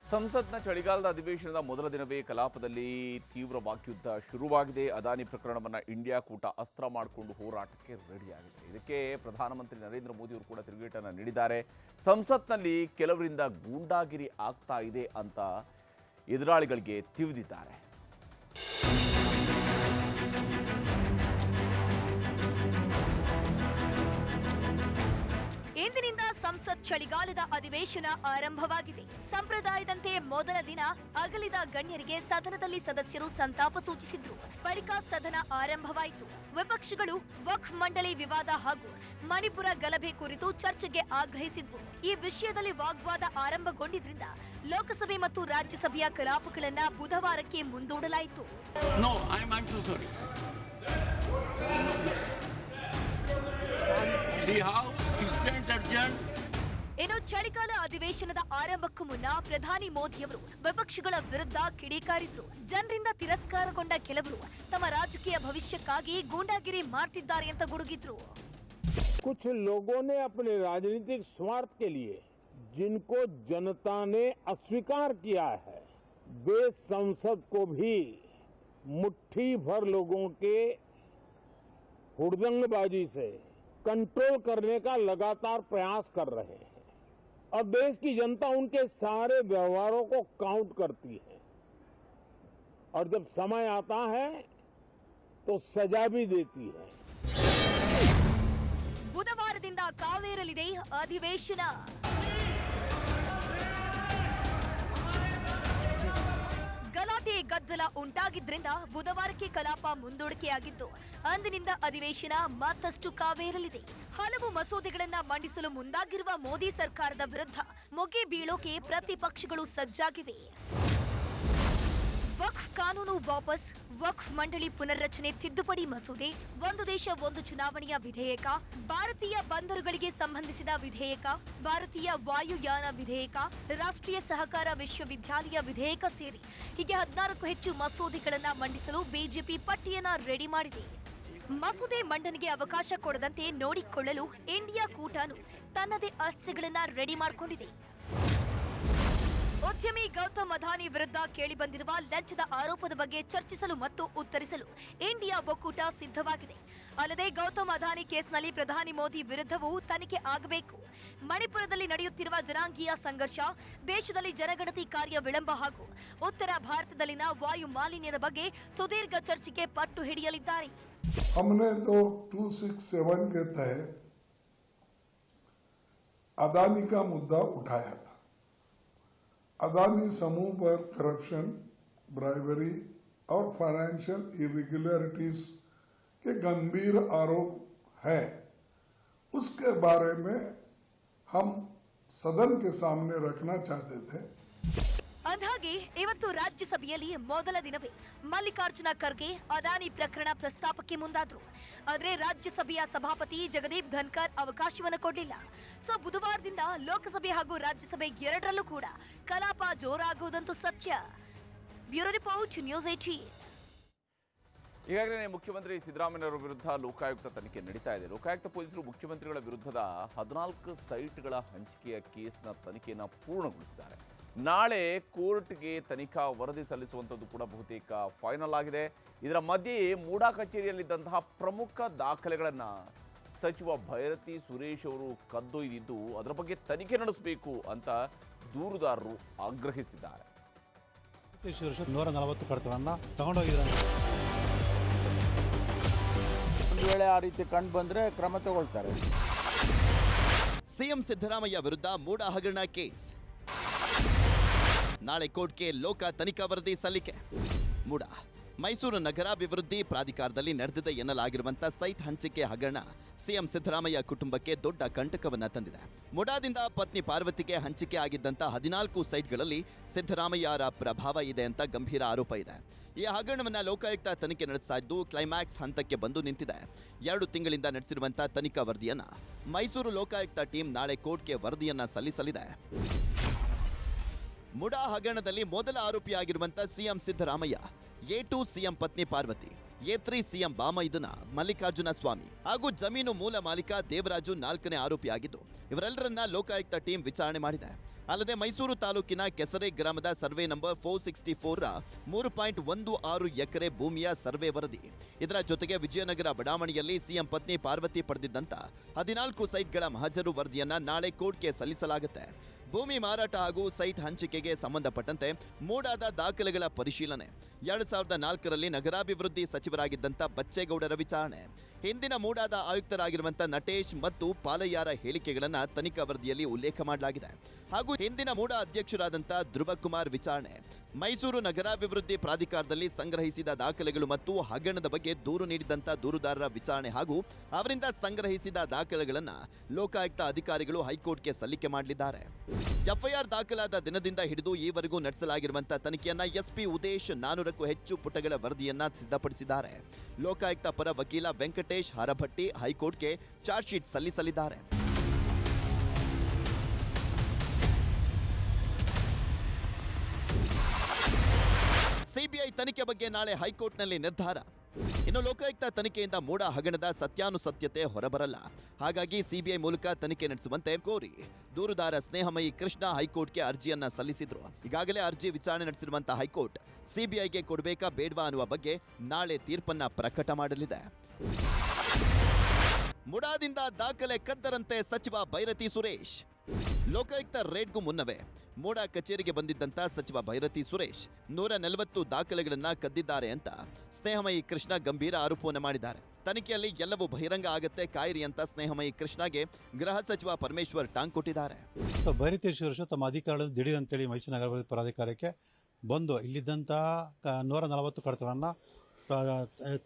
ಸಂಸತ್ನ ಚಳಿಗಾಲದ ಅಧಿವೇಶನದ ಮೊದಲ ದಿನವೇ ಕಲಾಪದಲ್ಲಿ ತೀವ್ರ ವಾಕ್ಯುದ್ಧ ಶುರುವಾಗಿದೆ. ಅದಾನಿ ಪ್ರಕರಣವನ್ನು ಇಂಡಿಯಾ ಕೂಟ ಅಸ್ತ್ರ ಮಾಡಿಕೊಂಡು ಹೋರಾಟಕ್ಕೆ ರೆಡಿಯಾಗಿದೆ. ಇದಕ್ಕೆ ಪ್ರಧಾನಮಂತ್ರಿ ನರೇಂದ್ರ ಮೋದಿ ಅವರು ಕೂಡ ತಿರುಗೇಟನ್ನು ನೀಡಿದ್ದಾರೆ. ಸಂಸತ್ನಲ್ಲಿ ಕೆಲವರಿಂದ ಗೂಂಡಾಗಿರಿ ಆಗ್ತಾ ಇದೆ ಅಂತ ಎದುರಾಳಿಗಳಿಗೆ ತಿವಿದಿದ್ದಾರೆ. ಇಂದಿನಿಂದ ಸಂಸತ್ ಚಳಿಗಾಲದ ಅಧಿವೇಶನ ಆರಂಭವಾಗಿದೆ. ಸಂಪ್ರದಾಯದಂತೆ ಮೊದಲ ದಿನ ಅಗಲಿದ ಗಣ್ಯರಿಗೆ ಸದನದಲ್ಲಿ ಸದಸ್ಯರು ಸಂತಾಪ ಸೂಚಿಸಿದ್ರು. ಬಳಿಕ ಸದನ ಆರಂಭವಾಯಿತು. ವಿಪಕ್ಷಗಳು ವಕ್ಫ್ ಮಂಡಳಿ ವಿವಾದ ಹಾಗೂ ಮಣಿಪುರ ಗಲಭೆ ಕುರಿತು ಚರ್ಚೆಗೆ ಆಗ್ರಹಿಸಿದ್ವು. ಈ ವಿಷಯದಲ್ಲಿ ವಾಗ್ವಾದ ಆರಂಭಗೊಂಡಿದ್ರಿಂದ ಲೋಕಸಭೆ ಮತ್ತು ರಾಜ್ಯಸಭೆಯ ಕಲಾಪಗಳನ್ನ ಬುಧವಾರಕ್ಕೆ ಮುಂದೂಡಲಾಯಿತು. ಇನ್ನು ಚಳಿಗಾಲ ಅಧಿವೇಶನದ ಆರಂಭಕ್ಕೂ ಮುನ್ನ ಪ್ರಧಾನಿ ಮೋದಿಯವರು ವಿಪಕ್ಷಗಳ ವಿರುದ್ಧ ಕಿಡಿಕಾರಿದ್ರು. ಜನರಿಂದ ತಿರಸ್ಕಾರಗೊಂಡ ಕೆಲವರು ತಮ್ಮ ರಾಜಕೀಯ ಭವಿಷ್ಯಕ್ಕಾಗಿ ಗೂಂಡಾಗಿರಿ ಮಾಡ್ತಿದ್ದಾರೆ ಅಂತ ಗುಡುಗಿದ್ರು. कुछ लोगों ने अपने राजनीतिक स्वार्थ के लिए जिनको जनता ने अस्वीकार किया है, वे संसद को भी मुट्ठी भर लोगों के हुड़दंगबाजी से कंट्रोल करने का लगातार प्रयास कर रहे हैं और देश की जनता उनके सारे व्यवहारों को काउंट करती है और जब समय आता है तो सजा भी देती है. ಬುಧವಾರದಿಂದ ಕಾವೇರಲಿದೆ ಅಧಿವೇಶನ. ಗಲಾಟೆ ಗದ್ದಲ ಉಂಟಾಗಿದ್ರಿಂದ ಬುಧವಾರಕ್ಕೆ ಕಲಾಪ ಮುಂದೂಡಿಕೆಯಾಗಿದ್ದು ಅಂದಿನಿಂದ ಅಧಿವೇಶನ ಮತ್ತಷ್ಟು ಕಾವೇರಲಿದೆ. ಹಲವು ಮಸೂದೆಗಳನ್ನ ಮಂಡಿಸಲು ಮುಂದಾಗಿರುವ ಮೋದಿ ಸರ್ಕಾರದ ವಿರುದ್ಧ ಮೊಗೆ ಬೀಳೋಕೆ ಪ್ರತಿಪಕ್ಷಗಳು ಸಜ್ಜಾಗಿವೆ. ವಕ್ಫ್ ಕಾನೂನು ವಾಪಸ್, ವಕ್ಫ್ ಮಂಡಳಿ ಪುನರ್ರಚನೆ ತಿದ್ದುಪಡಿ ಮಸೂದೆ, ಒಂದು ದೇಶ ಒಂದು ಚುನಾವಣೆಯ ವಿಧೇಯಕ, ಭಾರತೀಯ ಬಂದರುಗಳಿಗೆ ಸಂಬಂಧಿಸಿದ ವಿಧೇಯಕ, ಭಾರತೀಯ ವಾಯುಯಾನ ವಿಧೇಯಕ, ರಾಷ್ಟ್ರೀಯ ಸಹಕಾರ ವಿಶ್ವವಿದ್ಯಾಲಯ ವಿಧೇಯಕ ಸೇರಿ ಹೀಗೆ 16ಕ್ಕೂ ಹೆಚ್ಚು ಮಸೂದೆಗಳನ್ನು ಮಂಡಿಸಲು ಬಿಜೆಪಿ ಪಟ್ಟಿಯನ್ನ ರೆಡಿ ಮಾಡಿದೆ. ಮಸೂದೆ ಮಂಡನೆಗೆ ಅವಕಾಶ ಕೊಡದಂತೆ ನೋಡಿಕೊಳ್ಳಲು ಇಂಡಿಯಾ ಕೂಟನು ತನ್ನದೇ ಅಸ್ತ್ರಗಳನ್ನ ರೆಡಿ ಮಾಡಿಕೊಂಡಿದೆ. ಉದ್ಯಮಿ ಗೌತಮ್ ಅದಾನಿ ವಿರುದ್ಧ ಕೇಳಿಬಂದಿರುವ ಲಂಚದ ಆರೋಪದ ಬಗ್ಗೆ ಚರ್ಚಿಸಲು ಮತ್ತು ಉತ್ತರಿಸಲು ಇಂಡಿಯಾ ಒಕ್ಕೂಟ ಸಿದ್ಧವಾಗಿದೆ. ಅಲ್ಲದೆ ಗೌತಮ್ ಅದಾನಿ ಕೇಸ್ನಲ್ಲಿ ಪ್ರಧಾನಿ ಮೋದಿ ವಿರುದ್ಧವೂ ತನಿಖೆ ಆಗಬೇಕು. ಮಣಿಪುರದಲ್ಲಿ ನಡೆಯುತ್ತಿರುವ ಜನಾಂಗೀಯ ಸಂಘರ್ಷ, ದೇಶದಲ್ಲಿ ಜನಗಣತಿ ಕಾರ್ಯ ವಿಳಂಬ ಹಾಗೂ ಉತ್ತರ ಭಾರತದಲ್ಲಿನ ವಾಯು ಮಾಲಿನ್ಯದ ಬಗ್ಗೆ ಸುದೀರ್ಘ ಚರ್ಚೆಗೆ ಪಟ್ಟು ಹಿಡಿಯಲಿದ್ದಾರೆ. हमने तो 267 के तहत अदानी का मुद्दा उठाया था. अदानी समूह पर करप्शन, ब्राइबरी और फाइनेंशियल इरेगुलरिटीज के गंभीर आरोप है. उसके बारे में हम सदन के सामने रखना चाहते थे. ಅಂದಹಾಗೆ ಇವತ್ತು ರಾಜ್ಯಸಭೆಯಲ್ಲಿ ಮೊದಲ ದಿನವೇ ಮಲ್ಲಿಕಾರ್ಜುನ ಖರ್ಗೆ ಅದಾನಿ ಪ್ರಕರಣ ಪ್ರಸ್ತಾಪಕ್ಕೆ ಮುಂದಾದ್ರು. ಆದರೆ ರಾಜ್ಯಸಭೆಯ ಸಭಾಪತಿ ಜಗದೀಪ್ ಧನ್ಕರ್ ಅವಕಾಶವನ್ನು ಕೊಡಲಿಲ್ಲ. ಸೊ ಬುಧವಾರದಿಂದ ಲೋಕಸಭೆ ಹಾಗೂ ರಾಜ್ಯಸಭೆ ಎರಡರಲ್ಲೂ ಕೂಡ ಕಲಾಪ ಜೋರಾಗುವುದಂತೂ ಸತ್ಯ. Bureau report, news 18. ಈಗಾಗಲೇ ಮುಖ್ಯಮಂತ್ರಿ ಸಿದ್ದರಾಮಯ್ಯನವರ ವಿರುದ್ಧ ಲೋಕಾಯುಕ್ತ ತನಿಖೆ ನಡೀತಾ ಇದೆ. ಲೋಕಾಯುಕ್ತ ಪೊಲೀಸರು ಮುಖ್ಯಮಂತ್ರಿಗಳ ವಿರುದ್ಧದ 14 ಸೈಟ್ಗಳ ಹಂಚಿಕೆಯ ಕೇಸ್ನ ತನಿಖೆಯನ್ನು ಪೂರ್ಣಗೊಳಿಸಿದ್ದಾರೆ. ನಾಳೆ ಕೋರ್ಟ್ಗೆ ತನಿಖಾ ವರದಿ ಸಲ್ಲಿಸುವಂಥದ್ದು ಕೂಡ ಬಹುತೇಕ ಫೈನಲ್ ಆಗಿದೆ. ಇದರ ಮಧ್ಯೆ ಮೂಡಾ ಕಚೇರಿಯಲ್ಲಿದ್ದಂತಹ ಪ್ರಮುಖ ದಾಖಲೆಗಳನ್ನು ಸಚಿವ ಭೈರತಿ ಸುರೇಶ್ ಅವರು ಕದ್ದೊಯ್ದಿದ್ದು ಅದರ ಬಗ್ಗೆ ತನಿಖೆ ನಡೆಸಬೇಕು ಅಂತ ದೂರುದಾರರು ಆಗ್ರಹಿಸಿದ್ದಾರೆ. 140 ಕಡತಗಳನ್ನು ತಗೊಂಡೋಗಿದ್ದಾರೆ. ಒಂದು ವೇಳೆ ಆ ರೀತಿ ಕಂಡು ಬಂದ್ರೆ ಕ್ರಮ ತಗೊಳ್ತಾರೆ. ಸಿಎಂ ಸಿದ್ದರಾಮಯ್ಯ ವಿರುದ್ಧ ಮೂಡಾ ಹಗರಣ ಕೇಸ್. ನಾಳೆ ಕೋರ್ಟ್ಗೆ ಲೋಕ ತನಿಖಾ ವರದಿ ಸಲ್ಲಿಕೆ. ಮೂಡಾ ಮೈಸೂರು ನಗರಾಭಿವೃದ್ಧಿ ಪ್ರಾಧಿಕಾರದಲ್ಲಿ ನಡೆದಿದೆ ಎನ್ನಲಾಗಿರುವಂಥ ಸೈಟ್ ಹಂಚಿಕೆ ಹಗರಣ ಸಿಎಂ ಸಿದ್ದರಾಮಯ್ಯ ಕುಟುಂಬಕ್ಕೆ ದೊಡ್ಡ ಕಂಟಕವನ್ನ ತಂದಿದೆ. ಮುಡಾದಿಂದ ಪತ್ನಿ ಪಾರ್ವತಿಗೆ ಹಂಚಿಕೆ ಆಗಿದ್ದಂಥ 14 ಸೈಟ್ಗಳಲ್ಲಿ ಸಿದ್ದರಾಮಯ್ಯರ ಪ್ರಭಾವ ಇದೆ ಅಂತ ಗಂಭೀರ ಆರೋಪ ಇದೆ. ಈ ಹಗರಣವನ್ನ ಲೋಕಾಯುಕ್ತ ತನಿಖೆ ನಡೆಸ್ತಾ ಇದ್ದು ಕ್ಲೈಮ್ಯಾಕ್ಸ್ ಹಂತಕ್ಕೆ ಬಂದು ನಿಂತಿದೆ. 2 ತಿಂಗಳಿಂದ ನಡೆಸಿರುವಂಥ ತನಿಖಾ ವರದಿಯನ್ನ ಮೈಸೂರು ಲೋಕಾಯುಕ್ತ ಟೀಮ್ ನಾಳೆ ಕೋರ್ಟ್ಗೆ ವರದಿಯನ್ನ ಸಲ್ಲಿಸಲಿದೆ. ಮುಡಾ ಹಗರಣದಲ್ಲಿ ಮೊದಲ ಆರೋಪಿಯಾಗಿರುವಂಥ ಸಿಎಂ ಸಿದ್ದರಾಮಯ್ಯ, A2 ಸಿಎಂ ಪತ್ನಿ ಪಾರ್ವತಿ, A3 ಸಿಎಂ ಬಾಮೈದನ ಮಲ್ಲಿಕಾರ್ಜುನ ಸ್ವಾಮಿ ಹಾಗೂ ಜಮೀನು ಮೂಲ ಮಾಲೀಕ ದೇವರಾಜು 4ನೇ ಆರೋಪಿಯಾಗಿದ್ದು ಇವರೆಲ್ಲರನ್ನ ಲೋಕಾಯುಕ್ತ ಟೀಮ್ ವಿಚಾರಣೆ ಮಾಡಿದೆ. ಅಲ್ಲದೆ ಮೈಸೂರು ತಾಲೂಕಿನ ಕೆಸರೆ ಗ್ರಾಮದ ಸರ್ವೆ ನಂಬರ್ 464ರ 3.16 ಎಕರೆ ಭೂಮಿಯ ಸರ್ವೆ ವರದಿ, ಇದರ ಜೊತೆಗೆ ವಿಜಯನಗರ ಬಡಾವಣೆಯಲ್ಲಿ ಸಿಎಂ ಪತ್ನಿ ಪಾರ್ವತಿ ಪಡೆದಿದ್ದಂಥ 14 ಸೈಟ್ಗಳ ಮಹಜರು ವರದಿಯನ್ನ ನಾಳೆ ಕೋರ್ಟ್ಗೆ ಸಲ್ಲಿಸಲಾಗುತ್ತೆ. ಭೂಮಿ ಮಾರಾಟ ಹಾಗೂ ಸೈಟ್ ಹಂಚಿಕೆಗೆ ಸಂಬಂಧಪಟ್ಟಂತೆ ಮೂಡಾದ ದಾಖಲೆಗಳ ಪರಿಶೀಲನೆ, 2004ರಲ್ಲಿ ನಗರಾಭಿವೃದ್ಧಿ ಸಚಿವರಾಗಿದ್ದಂಥ ಬಚ್ಚೇಗೌಡರ ವಿಚಾರಣೆ, ಹಿಂದಿನ ಮೂಡಾದ ಆಯುಕ್ತರಾಗಿರುವಂಥ ನಟೇಶ್ ಮತ್ತು ಪಾಲಯ್ಯರ ಹೇಳಿಕೆಗಳನ್ನು ತನಿಖಾ ವರದಿಯಲ್ಲಿ ಉಲ್ಲೇಖ ಮಾಡಲಾಗಿದೆ. ಹಾಗೂ ಹಿಂದಿನ ಮೂಡಾ ಅಧ್ಯಕ್ಷರಾದಂಥ ಧ್ರುವಕುಮಾರ್ ವಿಚಾರಣೆ, ಮೈಸೂರು ನಗರಾಭಿವೃದ್ಧಿ ಪ್ರಾಧಿಕಾರದಲ್ಲಿ ಸಂಗ್ರಹಿಸಿದ ದಾಖಲೆಗಳು ಮತ್ತು ಹಗರಣದ ಬಗ್ಗೆ ದೂರು ನೀಡಿದಂಥ ದೂರುದಾರರ ವಿಚಾರಣೆ ಹಾಗೂ ಅವರಿಂದ ಸಂಗ್ರಹಿಸಿದ ದಾಖಲೆಗಳನ್ನು ಲೋಕಾಯುಕ್ತ ಅಧಿಕಾರಿಗಳು ಹೈಕೋರ್ಟ್ಗೆ ಸಲ್ಲಿಕೆ ಮಾಡಲಿದ್ದಾರೆ. ಎಫ್ಐಆರ್ ದಾಖಲಾದ ದಿನದಿಂದ ಹಿಡಿದು ಈವರೆಗೂ ನಡೆಸಲಾಗಿರುವಂಥ ತನಿಖೆಯನ್ನ ಎಸ್ಪಿ ಉದೇಶ್ 400ಕ್ಕೂ ಹೆಚ್ಚು ಪುಟಗಳ ವರದಿಯನ್ನ ಸಿದ್ಧಪಡಿಸಿದ್ದಾರೆ. ಲೋಕಾಯುಕ್ತ ಪರ ವಕೀಲ ವೆಂಕಟೇಶ್ ಹರಭಟ್ಟಿ ಹೈಕೋರ್ಟ್ಗೆ ಚಾರ್ಜ್ ಶೀಟ್ ಸಲ್ಲಿಸಲಿದ್ದಾರೆ. ಸಿಬಿಐ ತನಿಖೆ ಬಗ್ಗೆ ನಾಳೆ ಹೈಕೋರ್ಟ್ನಲ್ಲಿ ನಿರ್ಧಾರ. ಇನ್ನು ಲೋಕಾಯುಕ್ತ ತನಿಖೆಯಿಂದ ಮೂಡಾ ಹಗರಣದ ಸತ್ಯಾನುಸತ್ಯತೆ ಹೊರಬರಲ್ಲ. ಹಾಗಾಗಿ ಸಿಬಿಐ ಮೂಲಕ ತನಿಖೆ ನಡೆಸುವಂತೆ ಕೋರಿ ದೂರುದಾರ ಸ್ನೇಹಮಯಿ ಕೃಷ್ಣ ಹೈಕೋರ್ಟ್ಗೆ ಅರ್ಜಿಯನ್ನ ಸಲ್ಲಿಸಿದ್ರು. ಈಗಾಗಲೇ ಅರ್ಜಿ ವಿಚಾರಣೆ ನಡೆಸಿರುವಂತಹ ಹೈಕೋರ್ಟ್ ಸಿಬಿಐಗೆ ಕೊಡಬೇಕಾ ಬೇಡವಾ ಅನ್ನುವ ಬಗ್ಗೆ ನಾಳೆ ತೀರ್ಪನ್ನ ಪ್ರಕಟ ಮಾಡಲಿದೆ. ಮುಡಾದಿಂದ ದಾಖಲೆ ಕದ್ದರಂತೆ ಸಚಿವ ಭೈರತಿ ಸುರೇಶ್. ಲೋಕಾಯುಕ್ತ ರೇಡ್ಗೂ ಮುನ್ನವೇ ಮೂಡಾ ಕಚೇರಿಗೆ ಬಂದಿದ್ದಂಥ ಸಚಿವ ಭೈರತಿ ಸುರೇಶ್ 140 ದಾಖಲೆಗಳನ್ನ ಕದ್ದಿದ್ದಾರೆ ಅಂತ ಸ್ನೇಹಮಯಿ ಕೃಷ್ಣ ಗಂಭೀರ ಆರೋಪವನ್ನು ಮಾಡಿದ್ದಾರೆ. ತನಿಖೆಯಲ್ಲಿ ಎಲ್ಲವೂ ಬಹಿರಂಗ ಆಗತ್ತೆ ಕಾಯಿರಿ ಅಂತ ಸ್ನೇಹಮಯಿ ಕೃಷ್ಣಗೆ ಗೃಹ ಸಚಿವ ಪರಮೇಶ್ವರ್ ಟಾಂಗ್ ಕೊಟ್ಟಿದ್ದಾರೆ. ಭೈರತಿ ಸುರೇಶ್ ತಮ್ಮ ಅಧಿಕಾರದ ದಿಢೀರ್ ಅಂತೇಳಿ ಮೈಸೂರು ನಗರಾಭಿವೃದ್ಧಿ ಪ್ರಾಧಿಕಾರಕ್ಕೆ ಬಂದು ಇಲ್ಲಿದ್ದಂಥ 140 ಕಡತಗಳನ್ನು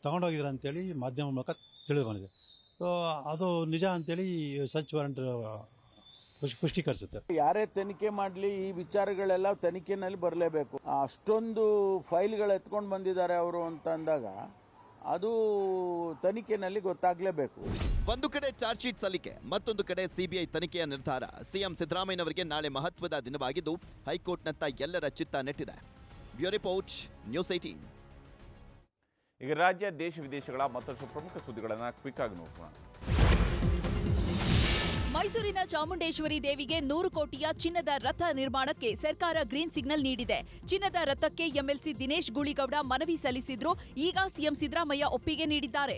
ತಗೊಂಡೋಗಿದ್ದಾರೆ ಅಂತೇಳಿ ಮಾಧ್ಯಮ ಮೂಲಕ ತಿಳಿದು ಬಂದಿದೆ. ಸೊ ಅದು ನಿಜ ಅಂತೇಳಿ ಸರ್ಚ್ ವಾರೆಂಟ್ ಪುಷ್ಟೀಕರಿಸುತ್ತೆ. ಯಾರೇ ತನಿಖೆ ಮಾಡಲಿ ಈ ವಿಚಾರಗಳೆಲ್ಲ ತನಿಖೆನಲ್ಲಿ ಬರಲೇಬೇಕು. ಅಷ್ಟೊಂದು ಫೈಲ್ಗಳು ಎತ್ಕೊಂಡು ಬಂದಿದ್ದಾರೆ ಅವರು ಅಂತ ಅಂದಾಗ ಅದು ತನಿಖೆನಲ್ಲಿ ಗೊತ್ತಾಗಲೇಬೇಕು. ಒಂದು ಕಡೆ ಚಾರ್ಜ್ ಶೀಟ್ ಸಲ್ಲಿಕೆ, ಮತ್ತೊಂದು ಕಡೆ ಸಿಬಿಐ ತನಿಖೆಯ ನಿರ್ಧಾರ. ಸಿಎಂ ಸಿದ್ದರಾಮಯ್ಯನವರಿಗೆ ನಾಳೆ ಮಹತ್ವದ ದಿನವಾಗಿದ್ದು ಹೈಕೋರ್ಟ್ನತ್ತ ಎಲ್ಲರ ಚಿತ್ತ ನೆಟ್ಟಿದೆ. Bureau report, news 18. ಈಗ ರಾಜ್ಯ ದೇಶ ವಿದೇಶಗಳ ಮತ್ತಷ್ಟು ಪ್ರಮುಖ ಸುದ್ದಿಗಳನ್ನು ಕ್ವಿಕ್ ಆಗಿ ನೋಡೋಣ. ಮೈಸೂರಿನ ಚಾಮುಂಡೇಶ್ವರಿ ದೇವಿಗೆ 100 ಕೋಟಿಯ ಚಿನ್ನದ ರಥ ನಿರ್ಮಾಣಕ್ಕೆ ಸರ್ಕಾರ ಗ್ರೀನ್ ಸಿಗ್ನಲ್ ನೀಡಿದೆ. ಚಿನ್ನದ ರಥಕ್ಕೆ ಎಂಎಲ್ಸಿ ದಿನೇಶ್ ಗೂಳಿಗೌಡ ಮನವಿ ಸಲ್ಲಿಸಿದ್ರು. ಈಗ ಸಿಎಂ ಸಿದ್ದರಾಮಯ್ಯ ಒಪ್ಪಿಗೆ ನೀಡಿದ್ದಾರೆ.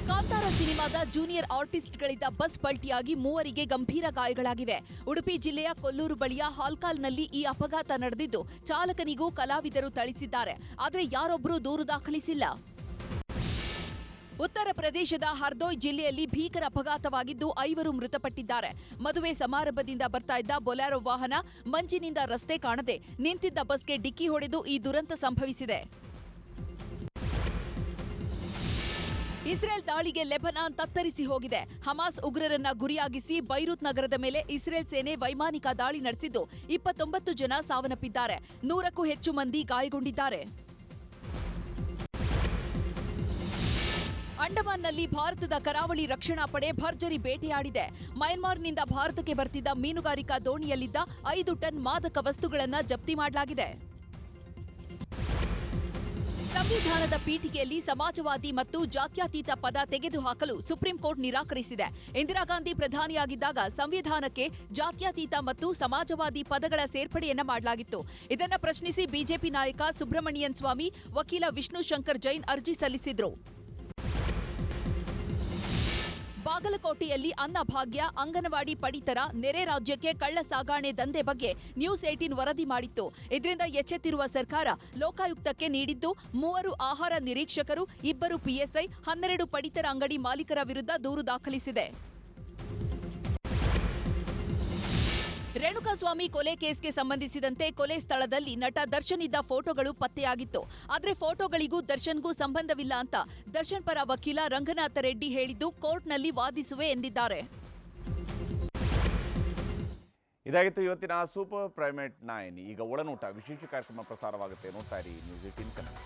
ಕಾಂತಾರ ಸಿನಿಮಾದ ಜೂನಿಯರ್ ಆರ್ಟಿಸ್ಟ್ಗಳಿದ್ದ ಬಸ್ ಪಲ್ಟಿಯಾಗಿ 3 ಗಂಭೀರ ಗಾಯಗಳಾಗಿವೆ. ಉಡುಪಿ ಜಿಲ್ಲೆಯ ಕೊಲ್ಲೂರು ಬಳಿಯ ಹಾಲ್ಕಾಲ್ನಲ್ಲಿ ಈ ಅಪಘಾತ ನಡೆದಿದ್ದು ಚಾಲಕನಿಗೂ ಕಲಾವಿದರು ಥಳಿಸಿದ್ದಾರೆ. ಆದರೆ ಯಾರೊಬ್ಬರೂ ದೂರು ದಾಖಲಿಸಿಲ್ಲ. ಉತ್ತರ ಪ್ರದೇಶದ ಹರ್ದೋಯ್ ಜಿಲ್ಲೆಯಲ್ಲಿ ಭೀಕರ ಅಪಘಾತವಾಗಿದ್ದು 5 ಮೃತಪಟ್ಟಿದ್ದಾರೆ. ಮದುವೆ ಸಮಾರಂಭದಿಂದ ಬರ್ತಾ ಇದ್ದ ಬೊಲೆರೋ ವಾಹನ ಮಂಜಿನಿಂದ ರಸ್ತೆ ಕಾಣದೆ ನಿಂತಿದ್ದ ಬಸ್ಗೆ ಡಿಕ್ಕಿ ಹೊಡೆದು ಈ ದುರಂತ ಸಂಭವಿಸಿದೆ. ಇಸ್ರೇಲ್ ದಾಳಿಗೆ ಲೆಬನಾನ್ ತತ್ತರಿಸಿ ಹೋಗಿದೆ. ಹಮಾಸ್ ಉಗ್ರರನ್ನ ಗುರಿಯಾಗಿಸಿ ಬೈರೂತ್ ನಗರದ ಮೇಲೆ ಇಸ್ರೇಲ್ ಸೇನೆ ವೈಮಾನಿಕ ದಾಳಿ ನಡೆಸಿದ್ದು 29 ಜನ ಸಾವನ್ನಪ್ಪಿದ್ದಾರೆ. 100ಕ್ಕೂ ಹೆಚ್ಚು ಮಂದಿ ಗಾಯಗೊಂಡಿದ್ದಾರೆ. ಅಂಡಮಾನ್ನಲ್ಲಿ ಭಾರತದ ಕರಾವಳಿ ರಕ್ಷಣಾ ಪಡೆ ಭರ್ಜರಿ ಬೇಟೆಯಾಡಿದೆ. ಮಯನ್ಮಾರ್ನಿಂದ ಭಾರತಕ್ಕೆ ಬರ್ತಿದ್ದ ಮೀನುಗಾರಿಕಾ ದೋಣಿಯಲ್ಲಿದ್ದ 5 ಟನ್ ಮಾದಕ ವಸ್ತುಗಳನ್ನು ಜಪ್ತಿ ಮಾಡಲಾಗಿದೆ. ಸಂವಿಧಾನದ ಪೀಠಿಕೆಯಲ್ಲಿ ಸಮಾಜವಾದಿ ಮತ್ತು ಜಾತ್ಯತೀತ ಪದ ತೆಗೆದುಹಾಕಲು ಸುಪ್ರೀಂ ಕೋರ್ಟ್ ನಿರಾಕರಿಸಿದೆ. ಇಂದಿರಾ ಗಾಂಧಿ ಪ್ರಧಾನಿಯಾಗಿದ್ದಾಗ ಸಂವಿಧಾನಕ್ಕೆ ಜಾತ್ಯತೀತ ಮತ್ತು ಸಮಾಜವಾದಿ ಪದಗಳ ಸೇರ್ಪಡೆಯನ್ನ ಮಾಡಲಾಗಿತ್ತು. ಇದನ್ನ ಪ್ರಶ್ನಿಸಿ ಬಿಜೆಪಿ ನಾಯಕ ಸುಬ್ರಮಣಿಯನ್ ಸ್ವಾಮಿ, ವಕೀಲ ವಿಷ್ಣು ಶಂಕರ್ ಜೈನ್ ಅರ್ಜಿ ಸಲ್ಲಿಸಿದ್ರು. ಬಾಗಲಕೋಟೆಯಲ್ಲಿ ಅನ್ನಭಾಗ್ಯ, ಅಂಗನವಾಡಿ ಪಡಿತರ, ನೆರೆ ರಾಜ್ಯಕ್ಕೆ ಕಳ್ಳ ಸಾಗಾಣೆ ದಂಧೆ ಬಗ್ಗೆ ನ್ಯೂಸ್ 18 ವರದಿ ಮಾಡಿತ್ತು. ಇದರಿಂದ ಎಚ್ಚೆತ್ತಿರುವ ಸರ್ಕಾರ ಲೋಕಾಯುಕ್ತಕ್ಕೆ ನೀಡಿದ್ದು 3 ಆಹಾರ ನಿರೀಕ್ಷಕರು, 2 ಪಿಎಸ್ಐ, 12 ಪಡಿತರ ಅಂಗಡಿ ಮಾಲೀಕರ ವಿರುದ್ಧ ದೂರು ದಾಖಲಿಸಿದೆ. ರೇಣುಕಾಸ್ವಾಮಿ ಕೊಲೆ ಕೇಸ್ಗೆ ಸಂಬಂಧಿಸಿದಂತೆ ಕೊಲೆ ಸ್ಥಳದಲ್ಲಿ ನಟ ದರ್ಶನ್ ಇದ್ದ ಫೋಟೋಗಳು ಪತ್ತೆಯಾಗಿತ್ತು. ಆದರೆ ಫೋಟೋಗಳಿಗೂ ದರ್ಶನ್ಗೂ ಸಂಬಂಧವಿಲ್ಲ ಅಂತ ದರ್ಶನ್ ಪರ ವಕೀಲ ರಂಗನಾಥ ರೆಡ್ಡಿ ಹೇಳಿದ್ದು ಕೋರ್ಟ್ನಲ್ಲಿ ವಾದಿಸುವೆ ಎಂದಿದ್ದಾರೆ. ಇದಾಗಿತ್ತು ಇವತ್ತಿನ ಸೂಪರ್ ಪ್ರೈಮೇಟ್ 9. ಈಗ ಒಳನೋಟ ವಿಶೇಷ ಕಾರ್ಯಕ್ರಮ ಪ್ರಸಾರವಾಗುತ್ತೆ. ನೋಡ್ತಾ ಇರಿ ನ್ಯೂಸ್ 18 ಕನ್ನಡ.